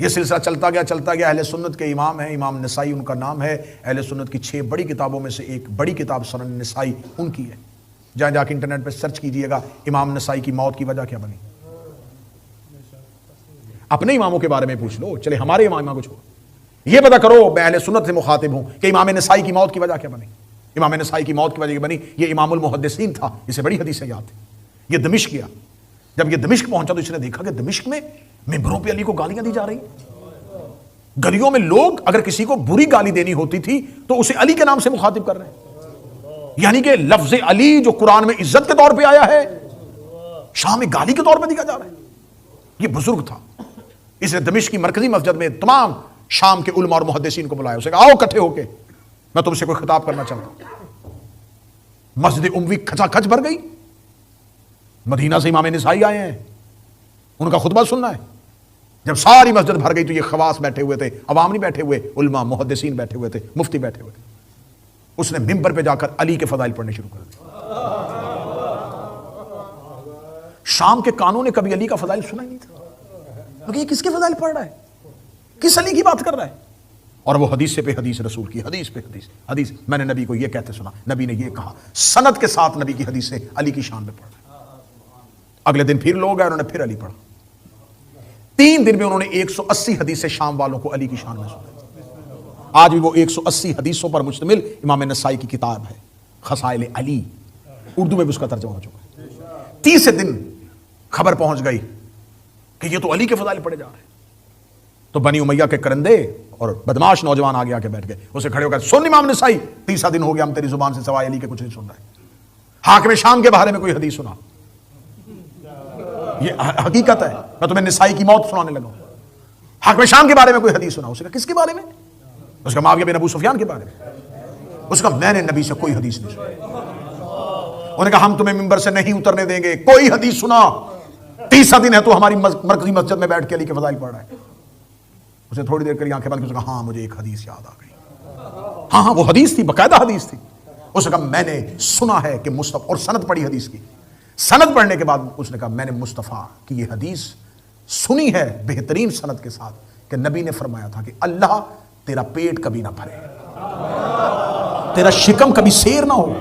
یہ سلسلہ چلتا گیا. اہل سنت کے امام ہیں, امام نسائی ان کا نام ہے. اہل سنت کی 6 بڑی کتابوں میں سے ایک بڑی کتاب سنن نسائی ان کی ہے. جہاں جا کے انٹرنیٹ پہ سرچ کیجئے گا امام نسائی کی موت کی وجہ کیا بنی. اپنے اماموں کے بارے میں پوچھ لو, چلے ہمارے اماموں کو چھوڑو, یہ پتہ کرو میں اہل سنت سے مخاطب ہوں کہ امام نسائی کی موت کی وجہ کیا بنی. امام نسائی کی موت کی وجہ بنی, یہ امام المحدثین تھا, اسے بڑی حدیثیں یاد تھی. یہ دمشق گیا. جب یہ دمشق پہنچا تو اس نے دیکھا کہ دمشق میں ممبروں پہ علی کو گالیاں دی جا رہی. گلیوں میں لوگ اگر کسی کو بری گالی دینی ہوتی تھی تو اسے علی کے نام سے مخاطب کر رہے ہیں. یعنی کہ لفظ علی جو قرآن میں عزت کے طور پہ آیا ہے, شام میں گالی کے طور پہ دیا جا رہا ہے. یہ بزرگ تھا. اس نے دمشق کی مرکزی مسجد میں تمام شام کے علماء اور محدثین کو بلایا. اسے کہا آؤ اکٹھے ہو کے میں تم سے کوئی خطاب کرنا چاہتا ہوں. مسجد اموی کھچا کھچ بھر گئی. مدینہ سے امام نسائی آئے ہیں, ان کا خطبہ سننا ہے. جب ساری مسجد بھر گئی تو یہ خواص بیٹھے ہوئے تھے, عوام نہیں بیٹھے ہوئے, علماء محدثین بیٹھے ہوئے تھے, مفتی بیٹھے ہوئے تھے. اس نے منبر پہ جا کر علی کے فضائل پڑھنے شروع کر دیے. شام کے کانوں نے کبھی علی کا فضائل سنا ہی نہیں تھا. کہ یہ کس کے فضائل پڑھ رہا ہے, کس علی کی بات کر رہا ہے. اور وہ حدیث پہ حدیث رسول کی, حدیث پہ حدیث میں نے نبی کو یہ کہتے سنا, نبی نے یہ کہا, سند کے ساتھ نبی کی حدیث سے علی کی شان میں پڑھ رہا ہے. اگلے دن پھر لوگ آئے, انہوں نے پھر علی پڑھا. 3 دن میں انہوں نے 180 حدیث شام والوں کو علی کی شان میں سنا. آج بھی وہ 180 حدیثوں پر مشتمل امام نسائی کی کتاب ہے خصائل علی, اردو میں بھی اس کا ترجمہ ہو چکا ہے. 30 دن خبر پہنچ گئی کہ یہ تو علی کے فضائل پڑھے جا رہے ہیں. تو بنی امیہ کے کرندے اور بدماش نوجوان آگے آ کے بیٹھ گئے, اسے کھڑے ہو کر سن امام نسائی 30 دن ہو گیا ہم تیری زبان سے سوائے علی کے کچھ نہیں سن رہے. حاکم شام کے بارے میں کوئی حدیث سنا, یہ حقیقت ہے. میں تمہیں نسائی کی موت سنانے لگا. حاکم شام کے بارے میں کوئی حدیث سنا. اسے کہا کس کے بارے میں؟ اس کا معاویہ بن ابو سفیان کے بارے میں. اس کا میں نے نبی سے کوئی حدیث نہیں سنی. انہوں نے کہا ہم تمہیں منبر سے نہیں اترنے دیں گے, کوئی حدیث سنا. 30 دن ہے تو ہماری مرکزی مسجد میں بیٹھ کے علی کے فضائل پڑھ رہا ہے. اسے تھوڑی دیر کر آنکھیں بند کی, اس نے کہا ہاں مجھے ایک حدیث یاد آ گئی. ہاں وہ حدیث تھی, باقاعدہ حدیث تھی. اس نے کہا میں نے سنا ہے کہ مصطفیٰ, اور سند پڑھی حدیث کی. سند پڑھنے کے بعد اس نے کہا میں نے مصطفیٰ کی یہ حدیث سنی ہے بہترین سند کے ساتھ کہ نبی نے فرمایا تھا کہ اللہ تیرا پیٹ کبھی نہ بھرے, تیرا شکم کبھی سیر نہ ہو.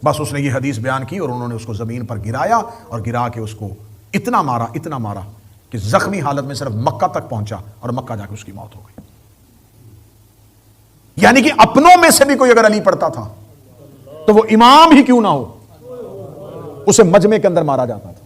بس اس نے یہ حدیث بیان کی اور انہوں نے اس کو زمین پر گرایا اور گرا کے اس کو اتنا مارا کہ زخمی حالت میں صرف مکہ تک پہنچا اور مکہ جا کے اس کی موت ہو گئی. یعنی کہ اپنوں میں سے بھی کوئی اگر علی پڑھتا تھا تو وہ امام ہی کیوں نہ ہو, اسے مجمع کے اندر مارا جاتا تھا.